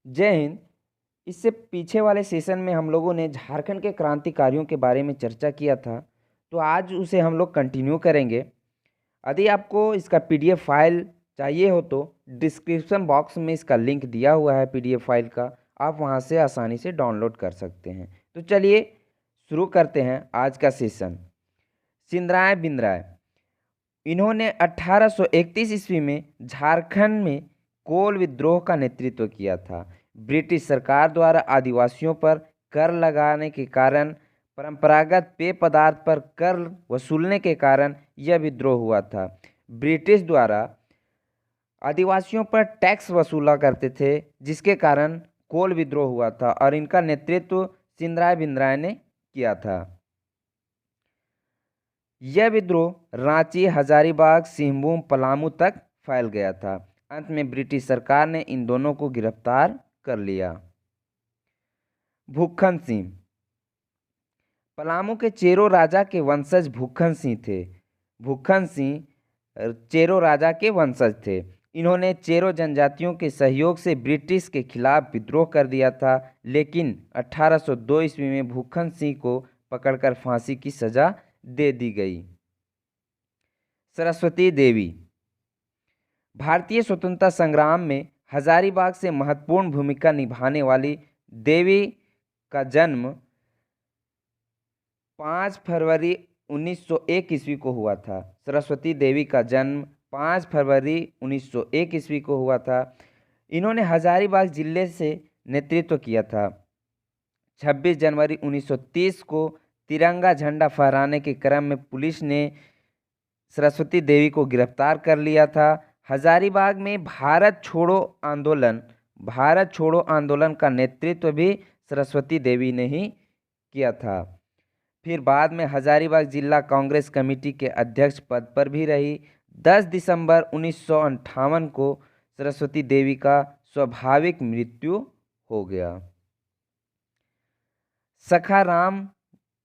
जय हिंद। इससे पीछे वाले सेशन में हम लोगों ने झारखंड के क्रांतिकारियों के बारे में चर्चा किया था, तो आज उसे हम लोग कंटिन्यू करेंगे। यदि आपको इसका पीडीएफ फाइल चाहिए हो तो डिस्क्रिप्शन बॉक्स में इसका लिंक दिया हुआ है पीडीएफ फाइल का, आप वहां से आसानी से डाउनलोड कर सकते हैं। तो चलिए शुरू करते हैं आज का सेशन। सिंदराय बिंदराय, इन्होंने 1831 ईस्वी में झारखंड में कोल विद्रोह का नेतृत्व किया था। ब्रिटिश सरकार द्वारा आदिवासियों पर कर लगाने के कारण, परंपरागत पेय पदार्थ पर कर वसूलने के कारण यह विद्रोह हुआ था। ब्रिटिश द्वारा आदिवासियों पर टैक्स वसूला करते थे, जिसके कारण कोल विद्रोह हुआ था और इनका नेतृत्व सिंदराय बिंदराय ने किया था। यह विद्रोह रांची, हजारीबाग, सिंहभूम, पलामू तक फैल गया था। अंत में ब्रिटिश सरकार ने इन दोनों को गिरफ्तार कर लिया। भूखन सिंह, पलामू के चेरो राजा के वंशज भूखन सिंह थे। भूखन सिंह चेरो राजा के वंशज थे। इन्होंने चेरो जनजातियों के सहयोग से ब्रिटिश के खिलाफ विद्रोह कर दिया था, लेकिन 1802 ईस्वी में भूखन सिंह को पकड़कर फांसी की सजा दे दी गई। सरस्वती देवी, भारतीय स्वतंत्रता संग्राम में हजारीबाग से महत्वपूर्ण भूमिका निभाने वाली देवी का जन्म 5 फरवरी 1901 ईस्वी को हुआ था। सरस्वती देवी का जन्म 5 फरवरी 1901 ईस्वी को हुआ था। इन्होंने हजारीबाग जिले से नेतृत्व किया था। 26 जनवरी 1930 को तिरंगा झंडा फहराने के क्रम में पुलिस ने सरस्वती देवी को गिरफ्तार कर लिया था। हजारीबाग में भारत छोड़ो आंदोलन का नेतृत्व भी सरस्वती देवी ने ही किया था। फिर बाद में हजारीबाग जिला कांग्रेस कमेटी के अध्यक्ष पद पर भी रही। 10 दिसंबर 1958 को सरस्वती देवी का स्वाभाविक मृत्यु हो गया। सखाराम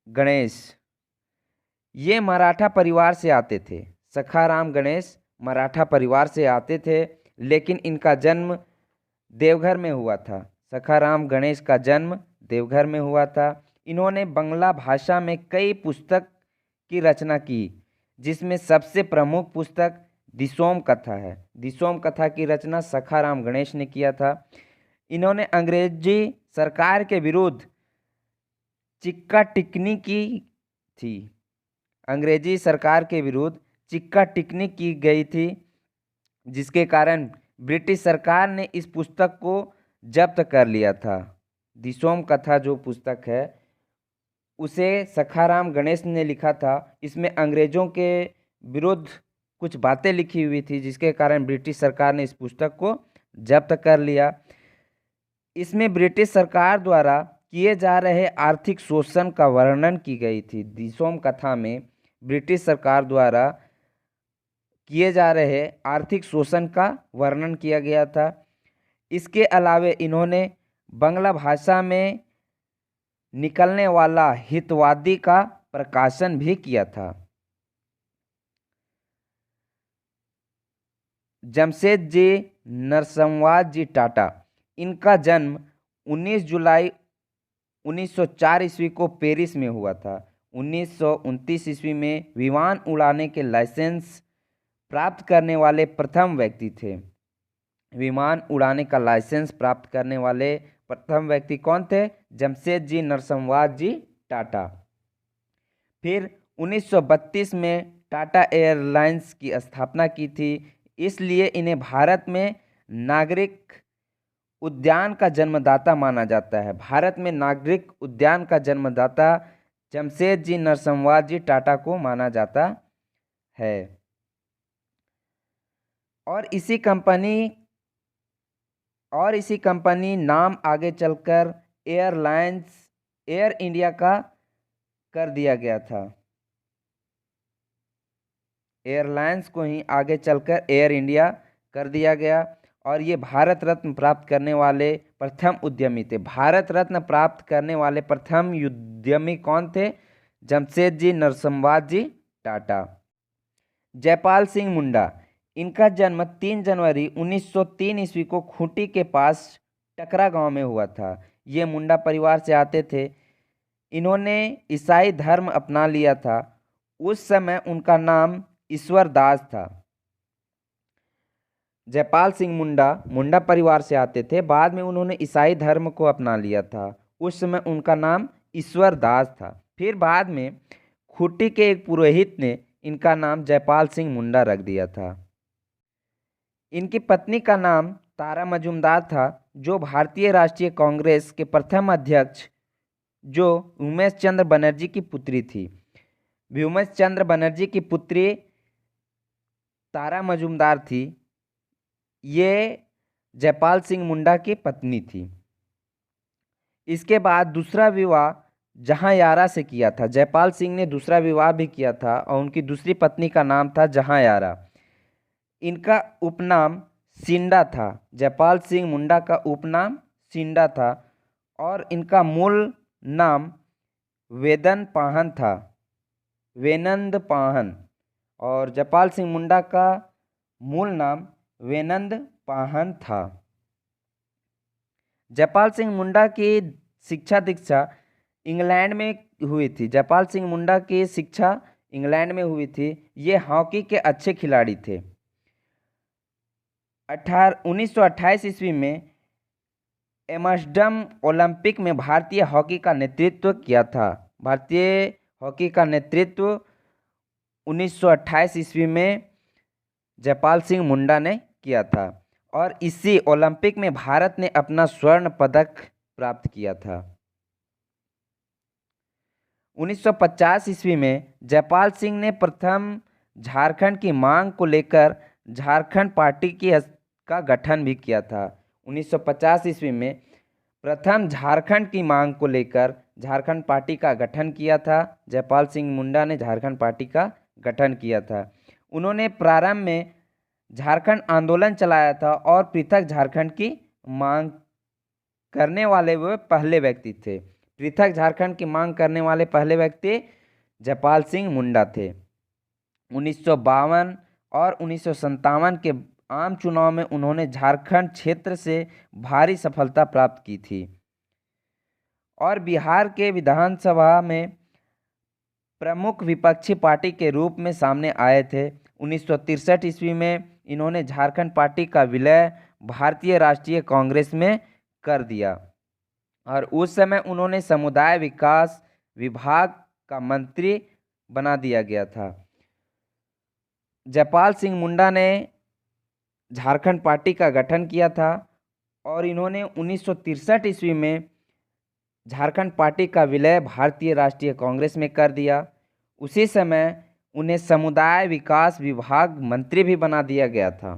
गणेश, ये मराठा परिवार से आते थे। सखाराम गणेश मराठा परिवार से आते थे, लेकिन इनका जन्म देवघर में हुआ था। सखाराम गणेश का जन्म देवघर में हुआ था। इन्होंने बंगला भाषा में कई पुस्तक की रचना की, जिसमें सबसे प्रमुख पुस्तक दिसोम कथा है। दिसोम कथा की रचना सखाराम गणेश ने किया था। इन्होंने अंग्रेजी सरकार के विरुद्ध चिक्का टिप्पणी की थी। अंग्रेजी सरकार के विरुद्ध चिक्का टिप्पणी की गई थी, जिसके कारण ब्रिटिश सरकार ने इस पुस्तक को जब्त कर लिया था। दिसोम कथा जो पुस्तक है उसे सखाराम गणेश ने लिखा था। इसमें अंग्रेजों के विरुद्ध कुछ बातें लिखी हुई थी, जिसके कारण ब्रिटिश सरकार ने इस पुस्तक को जब्त कर लिया। इसमें ब्रिटिश सरकार द्वारा किए जा रहे आर्थिक शोषण का वर्णन की गई थी। दिसोम कथा में ब्रिटिश सरकार द्वारा किए जा रहे आर्थिक शोषण का वर्णन किया गया था। इसके अलावे इन्होंने बंगला भाषा में निकलने वाला हितवादी का प्रकाशन भी किया था। जमशेदजी नरसंवाद टाटा, इनका जन्म 19 जुलाई 1904 ईस्वी को पेरिस में हुआ था। 1929 ईस्वी में विमान उड़ाने के लाइसेंस प्राप्त करने वाले प्रथम व्यक्ति थे। विमान उड़ाने का लाइसेंस प्राप्त करने वाले प्रथम व्यक्ति कौन थे? जमशेदजी नरसंवाद टाटा। फिर 1932 में टाटा एयरलाइंस की स्थापना की थी, इसलिए इन्हें भारत में नागरिक उद्यान का जन्मदाता माना जाता है। भारत में नागरिक उद्यान का जन्मदाता जमशेदजी नरसंवाद टाटा को माना जाता है। और इसी कंपनी नाम आगे चलकर एयर इंडिया का कर दिया गया था। एयरलाइंस को ही आगे चलकर एयर इंडिया कर दिया गया। और ये भारत रत्न प्राप्त करने वाले प्रथम उद्यमी थे। भारत रत्न प्राप्त करने वाले प्रथम उद्यमी कौन थे? जमशेदजी नरसंवाद टाटा। जयपाल सिंह मुंडा, इनका जन्म 3 जनवरी 1903 ईस्वी को खूंटी के पास टकरा गांव में हुआ था। ये मुंडा परिवार से आते थे। इन्होंने ईसाई धर्म अपना लिया था। उस समय उनका नाम ईश्वर दास था। जयपाल सिंह मुंडा मुंडा परिवार से आते थे। बाद में उन्होंने ईसाई धर्म को अपना लिया था। उस समय उनका नाम ईश्वर दास था। फिर बाद में खूंटी के एक पुरोहित ने इनका नाम जयपाल सिंह मुंडा रख दिया था। इनकी पत्नी का नाम तारा मजूमदार था, जो भारतीय राष्ट्रीय कांग्रेस के प्रथम अध्यक्ष जो उमेश चंद्र बनर्जी की पुत्री थी। व्योमेश चंद्र बनर्जी की पुत्री तारा मजूमदार थी। ये जयपाल सिंह मुंडा की पत्नी थी। इसके बाद दूसरा विवाह जहां यारा से किया था। जयपाल सिंह ने दूसरा विवाह भी किया था और उनकी दूसरी पत्नी का नाम था जहां यारा। इनका उपनाम सिंडा था। जयपाल सिंह मुंडा का उपनाम सिंडा था और इनका मूल नाम वेदन पाहन था, वेनंद पाहन। और जयपाल सिंह मुंडा का मूल नाम वेनंद पाहन था। जयपाल सिंह मुंडा की शिक्षा दीक्षा इंग्लैंड में हुई थी। जयपाल सिंह मुंडा की शिक्षा इंग्लैंड में हुई थी। ये हॉकी के अच्छे खिलाड़ी थे। 1928 ईस्वी में एम्स्टर्डम ओलंपिक में भारतीय हॉकी का नेतृत्व किया था। भारतीय हॉकी का नेतृत्व 1928 ईस्वी में जयपाल सिंह मुंडा ने किया था और इसी ओलंपिक में भारत ने अपना स्वर्ण पदक प्राप्त किया था। 1950 ईस्वी में जयपाल सिंह ने प्रथम झारखंड की मांग को लेकर झारखंड पार्टी का गठन भी किया था। 1950 ईस्वी में प्रथम झारखंड की मांग को लेकर झारखंड पार्टी का गठन किया था। जयपाल सिंह मुंडा ने झारखंड पार्टी का गठन किया था। उन्होंने प्रारंभ में झारखंड आंदोलन चलाया था और पृथक झारखंड की मांग करने वाले वे पहले व्यक्ति थे। पृथक झारखंड की मांग करने वाले पहले व्यक्ति जयपाल सिंह मुंडा थे। 1952 और 1957 के आम चुनाव में उन्होंने झारखंड क्षेत्र से भारी सफलता प्राप्त की थी और बिहार के विधानसभा में प्रमुख विपक्षी पार्टी के रूप में सामने आए थे। 1963 ईस्वी में इन्होंने झारखंड पार्टी का विलय भारतीय राष्ट्रीय कांग्रेस में कर दिया और उस समय उन्होंने समुदाय विकास विभाग का मंत्री बना दिया गया था। जयपाल सिंह मुंडा ने झारखंड पार्टी का गठन किया था और इन्होंने 1963 ईस्वी में झारखंड पार्टी का विलय भारतीय राष्ट्रीय कांग्रेस में कर दिया। उसी समय उन्हें समुदाय विकास विभाग मंत्री भी बना दिया गया था।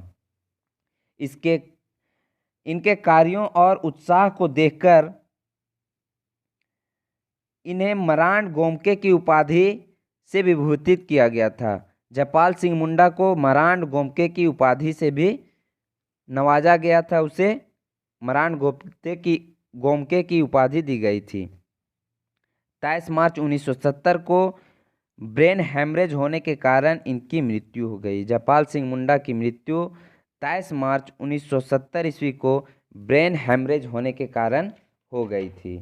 इनके कार्यों और उत्साह को देखकर इन्हें मरांड गोमके की उपाधि से विभूषित किया गया था। जयपाल सिंह मुंडा को मरांड गोमके की उपाधि से भी नवाजा गया था। उसे मरांड गोमके की उपाधि दी गई थी। 23 मार्च 1970 को ब्रेन हैमरेज होने के कारण इनकी मृत्यु हो गई। जयपाल सिंह मुंडा की मृत्यु 23 मार्च 1970 ईस्वी को ब्रेन हैमरेज होने के कारण हो गई थी।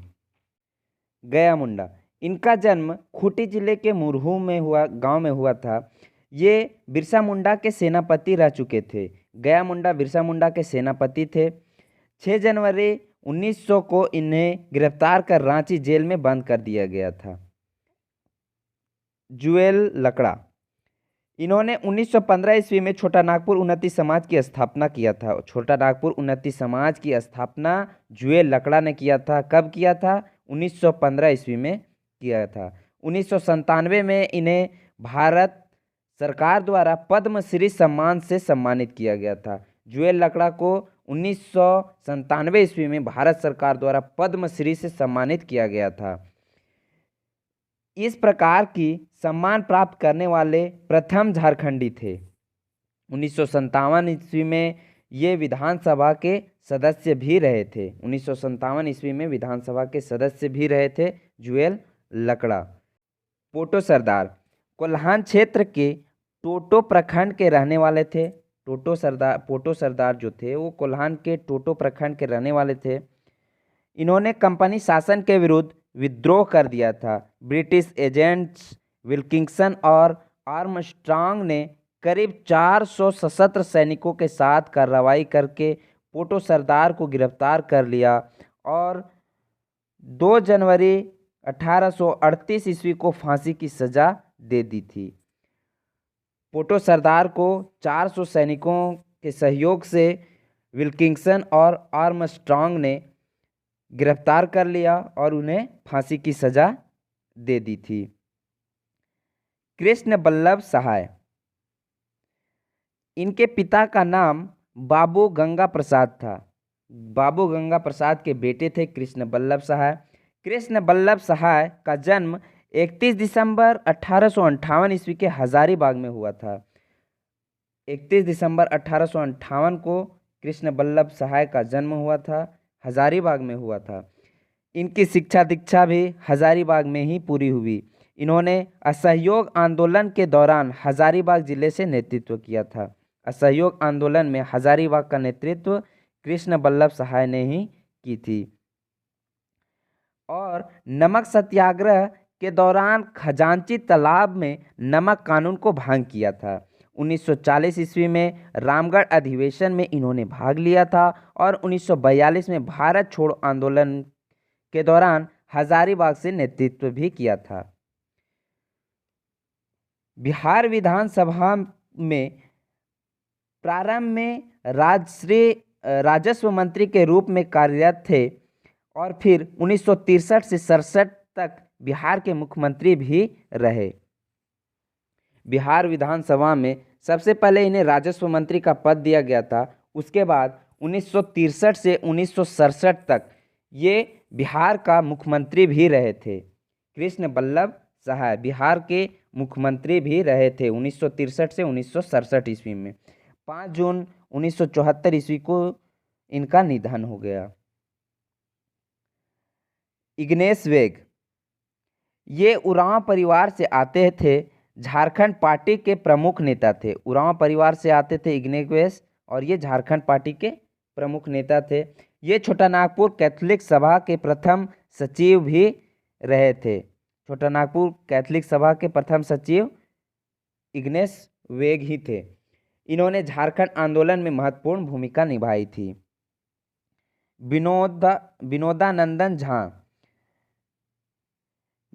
गया मुंडा, इनका जन्म खूंटी जिले के मुरहू में गांव में हुआ था। ये बिरसा मुंडा के सेनापति रह चुके थे। गया मुंडा बिरसा मुंडा के सेनापति थे। 6 जनवरी 1900 को इन्हें गिरफ्तार कर रांची जेल में बंद कर दिया गया था। जुएल लकड़ा, इन्होंने 1915 ईस्वी में छोटा नागपुर उन्नति समाज की स्थापना किया था। छोटा नागपुर उन्नति समाज की स्थापना जुएल लकड़ा ने किया था। कब किया था? 1915 ईस्वी में किया था। 1997 में इन्हें भारत सरकार द्वारा पद्मश्री सम्मान से सम्मानित किया गया था। जुएल लकड़ा को 1997 ईस्वी में भारत सरकार द्वारा पद्मश्री से सम्मानित किया गया था। इस प्रकार की सम्मान प्राप्त करने वाले प्रथम झारखंडी थे। 1957 ईस्वी में ये विधानसभा के सदस्य भी रहे थे। 1957 ईस्वी में विधानसभा के सदस्य भी रहे थे जुएल लकड़ा। पोटो सरदार कोल्हान क्षेत्र के टोटो प्रखंड के रहने वाले थे। पोटो सरदार जो थे वो कोल्हान के टोटो प्रखंड के रहने वाले थे। इन्होंने कंपनी शासन के विरुद्ध विद्रोह कर दिया था। ब्रिटिश एजेंट्स विल्किंसन और आर्मस्ट्रांग ने करीब 400 सशस्त्र सैनिकों के साथ कार्रवाई करके पोटो सरदार को गिरफ्तार कर लिया और 2 जनवरी 1838 ईस्वी को फांसी की सजा दे दी थी। पोटो सरदार को 400 सैनिकों के सहयोग से विल्किंसन और आर्मस्ट्रांग ने गिरफ्तार कर लिया और उन्हें फांसी की सजा दे दी थी। कृष्ण बल्लभ सहाय, इनके पिता का नाम बाबू गंगा प्रसाद था। बाबू गंगा प्रसाद के बेटे थे कृष्ण बल्लभ सहाय। कृष्ण बल्लभ सहाय का जन्म 31 दिसंबर 1858 ईस्वी के हजारीबाग में हुआ था। 31 दिसंबर 1858 को कृष्ण बल्लभ सहाय का जन्म हुआ था, हजारीबाग में हुआ था। इनकी शिक्षा दीक्षा भी हजारीबाग में ही पूरी हुई। इन्होंने असहयोग आंदोलन के दौरान हजारीबाग जिले से नेतृत्व किया था। असहयोग आंदोलन में हजारीबाग का नेतृत्व कृष्ण बल्लभ सहाय ने ही की थी। और नमक सत्याग्रह के दौरान खजांची तालाब में नमक कानून को भंग किया था। 1940 ईस्वी में रामगढ़ अधिवेशन में इन्होंने भाग लिया था और 1942 में भारत छोड़ो आंदोलन के दौरान हजारीबाग से नेतृत्व भी किया था। बिहार विधानसभा में प्रारंभ में राजस्व मंत्री के रूप में कार्यरत थे और फिर 1963 से 67 तक बिहार के मुख्यमंत्री भी रहे। बिहार विधानसभा में सबसे पहले इन्हें राजस्व मंत्री का पद दिया गया था। उसके बाद 1963 से 1967 तक ये बिहार का मुख्यमंत्री भी रहे थे। कृष्ण बल्लभ सहाय बिहार के मुख्यमंत्री भी रहे थे 1963 से 1967 ईस्वी में। 5 जून 1974 ईस्वी को इनका निधन हो गया। इग्नेस वेग, ये उरांव परिवार से आते थे। झारखंड पार्टी के प्रमुख नेता थे। उरांव परिवार से आते थे इग्नेस और ये झारखंड पार्टी के प्रमुख नेता थे। ये छोटानागपुर कैथोलिक सभा के प्रथम सचिव भी रहे थे। छोटानागपुर कैथोलिक सभा के प्रथम सचिव इग्नेस वेग ही थे। इन्होंने झारखंड आंदोलन में महत्वपूर्ण भूमिका निभाई थी। विनोदानंदन झा,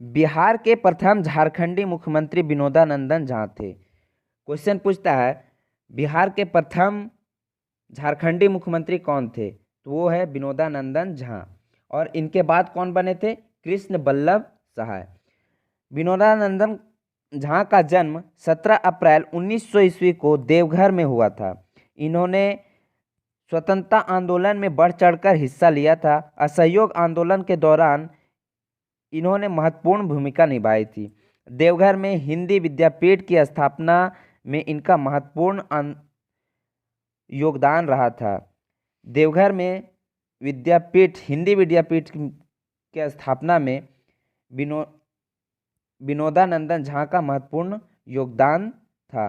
बिहार के प्रथम झारखंडी मुख्यमंत्री विनोदानंदन झा थे। क्वेश्चन पूछता है बिहार के प्रथम झारखंडी मुख्यमंत्री कौन थे, तो वो है विनोदानंदन झा। और इनके बाद कौन बने थे, कृष्ण बल्लभ सहाय। विनोदानंदन झा का जन्म 17 अप्रैल 1900 ईस्वी को देवघर में हुआ था। इन्होंने स्वतंत्रता आंदोलन में बढ़ चढ़कर हिस्सा लिया था। असहयोग आंदोलन के दौरान इन्होंने महत्वपूर्ण भूमिका निभाई थी। देवघर में हिंदी विद्यापीठ की स्थापना में इनका महत्वपूर्ण योगदान रहा था। देवघर में हिंदी विद्यापीठ के स्थापना में विनोदानंदन झा का महत्वपूर्ण योगदान था।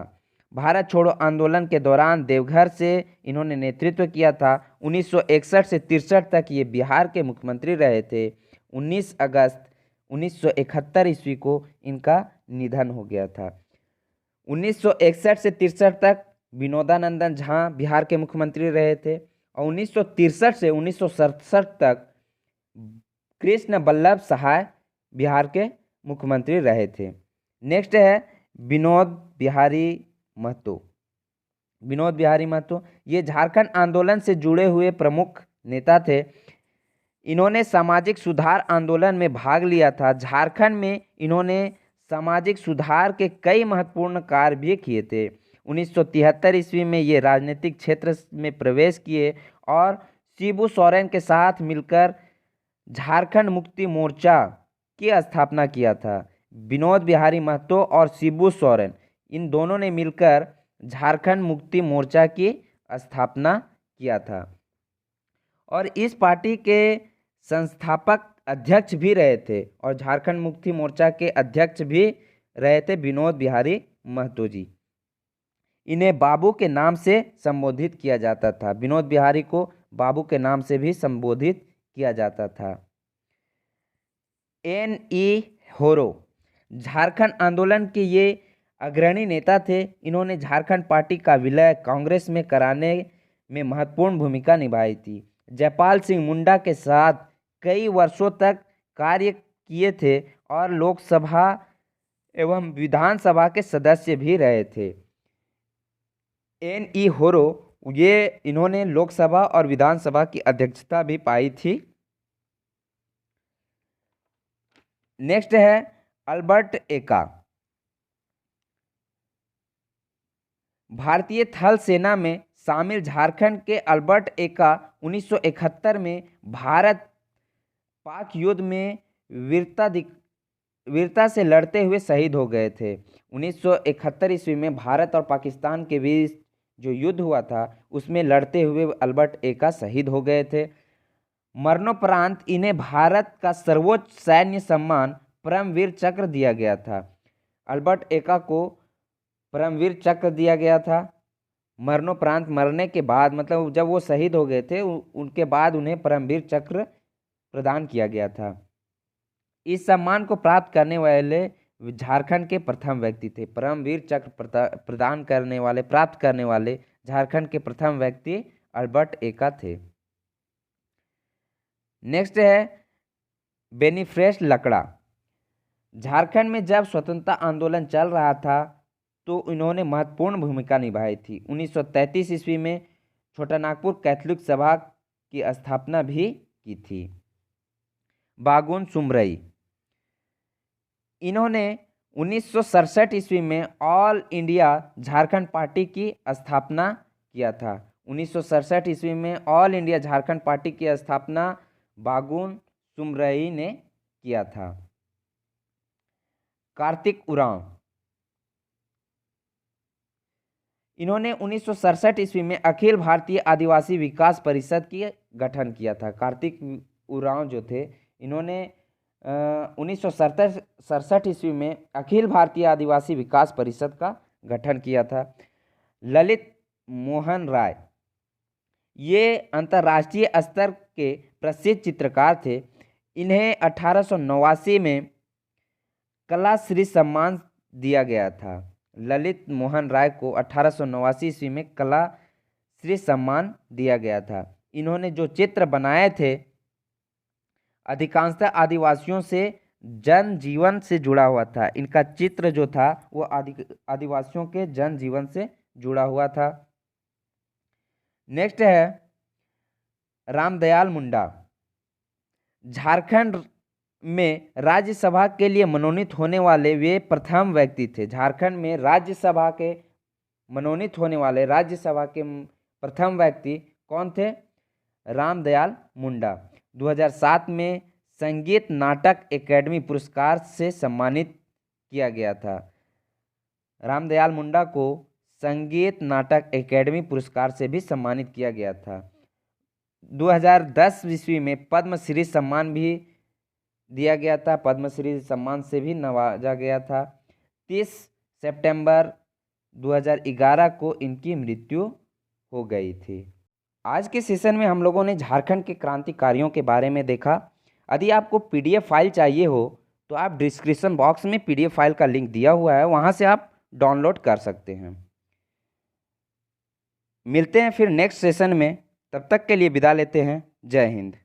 भारत छोड़ो आंदोलन के दौरान देवघर से इन्होंने नेतृत्व किया था। 1961 से 63 तक ये बिहार के मुख्यमंत्री रहे थे। 19 अगस्त 1971 ईस्वी को इनका निधन हो गया था। 1961 से 63 तक विनोदानंदन झा बिहार के मुख्यमंत्री रहे थे और 1963 से 1967 तक कृष्ण बल्लभ सहाय बिहार के मुख्यमंत्री रहे थे। नेक्स्ट है विनोद बिहारी महतो। विनोद बिहारी महतो ये झारखंड आंदोलन से जुड़े हुए प्रमुख नेता थे। इन्होंने सामाजिक सुधार आंदोलन में भाग लिया था। झारखंड में इन्होंने सामाजिक सुधार के कई महत्वपूर्ण कार्य भी किए थे। 1973 ईस्वी में ये राजनीतिक क्षेत्र में प्रवेश किए और शिबू सोरेन के साथ मिलकर झारखंड मुक्ति मोर्चा की स्थापना किया था। विनोद बिहारी महतो और शिबू सोरेन इन दोनों ने मिलकर झारखंड मुक्ति मोर्चा की स्थापना किया था और इस पार्टी के संस्थापक अध्यक्ष भी रहे थे और झारखंड मुक्ति मोर्चा के अध्यक्ष भी रहे थे विनोद बिहारी महतो जी। इन्हें बाबू के नाम से संबोधित किया जाता था। विनोद बिहारी को बाबू के नाम से भी संबोधित किया जाता था। N.E. होरो झारखंड आंदोलन के ये अग्रणी नेता थे। इन्होंने झारखंड पार्टी का विलय कांग्रेस में कराने में महत्वपूर्ण भूमिका निभाई थी। जयपाल सिंह मुंडा के साथ कई वर्षों तक कार्य किए थे और लोकसभा एवं विधानसभा के सदस्य भी रहे थे। N.E. होरो इन्होंने लोकसभा और विधानसभा की अध्यक्षता भी पाई थी। नेक्स्ट है अल्बर्ट एक्का। भारतीय थल सेना में शामिल झारखंड के अल्बर्ट एक्का 1971 में भारत पाक युद्ध में वीरता से लड़ते हुए शहीद हो गए थे। 1971 ईस्वी में भारत और पाकिस्तान के बीच जो युद्ध हुआ था उसमें लड़ते हुए अल्बर्ट एक्का शहीद हो गए थे। मरणोपरांत इन्हें भारत का सर्वोच्च सैन्य सम्मान परमवीर चक्र दिया गया था। अल्बर्ट एक्का को परमवीर चक्र दिया गया था। मरणोपरांत, मरने के बाद, मतलब जब वो शहीद हो गए थे उनके बाद उन्हें परमवीर चक्र प्रदान किया गया था। इस सम्मान को प्राप्त करने वाले झारखंड के प्रथम व्यक्ति थे। परमवीर चक्र प्रदान करने वाले, प्राप्त करने वाले झारखंड के प्रथम व्यक्ति अल्बर्ट एक्का थे। नेक्स्ट है बेनीफ्रेस लकड़ा। झारखंड में जब स्वतंत्रता आंदोलन चल रहा था तो इन्होंने महत्वपूर्ण भूमिका निभाई थी। 1933 ईस्वी में छोटानागपुर कैथोलिक सभा की स्थापना भी की थी। बागुन सुमरई, इन्होंने 1967 ईस्वी में ऑल इंडिया झारखंड पार्टी की स्थापना किया था। 1967 ईस्वी में ऑल इंडिया झारखंड पार्टी की स्थापना बागुन सुमरई ने किया था। कार्तिक उरांव, इन्होंने 1967 ईस्वी में अखिल भारतीय आदिवासी विकास परिषद की गठन किया था। कार्तिक उरांव जो थे इन्होंने 1967 ईस्वी में अखिल भारतीय आदिवासी विकास परिषद का गठन किया था। ललित मोहन राय, ये अंतर्राष्ट्रीय स्तर के प्रसिद्ध चित्रकार थे। इन्हें 1889 में कला श्री सम्मान दिया गया था। ललित मोहन राय को 1889 ईस्वी में कला श्री सम्मान दिया गया था। इन्होंने जो चित्र बनाए थे अधिकांशतः आदिवासियों से जनजीवन से जुड़ा हुआ था। इनका चित्र जो था वो आदिवासियों के जनजीवन से जुड़ा हुआ था। नेक्स्ट है रामदयाल मुंडा। झारखंड में राज्यसभा के लिए मनोनीत होने वाले वे प्रथम व्यक्ति थे। झारखंड में राज्यसभा के मनोनीत होने वाले राज्यसभा के प्रथम व्यक्ति कौन थे? रामदयाल मुंडा। 2007 में संगीत नाटक एकेडमी पुरस्कार से सम्मानित किया गया था। रामदयाल मुंडा को संगीत नाटक एकेडमी पुरस्कार से भी सम्मानित किया गया था। 2010 ईस्वी में पद्मश्री सम्मान भी दिया गया था। पद्मश्री सम्मान से भी नवाजा गया था। 30 सितंबर 2011 को इनकी मृत्यु हो गई थी। आज के सेशन में हम लोगों ने झारखंड के क्रांतिकारियों के बारे में देखा। यदि आपको पीडीएफ फाइल चाहिए हो तो आप डिस्क्रिप्शन बॉक्स में पीडीएफ फाइल का लिंक दिया हुआ है, वहाँ से आप डाउनलोड कर सकते हैं। मिलते हैं फिर नेक्स्ट सेशन में, तब तक के लिए विदा लेते हैं। जय हिंद।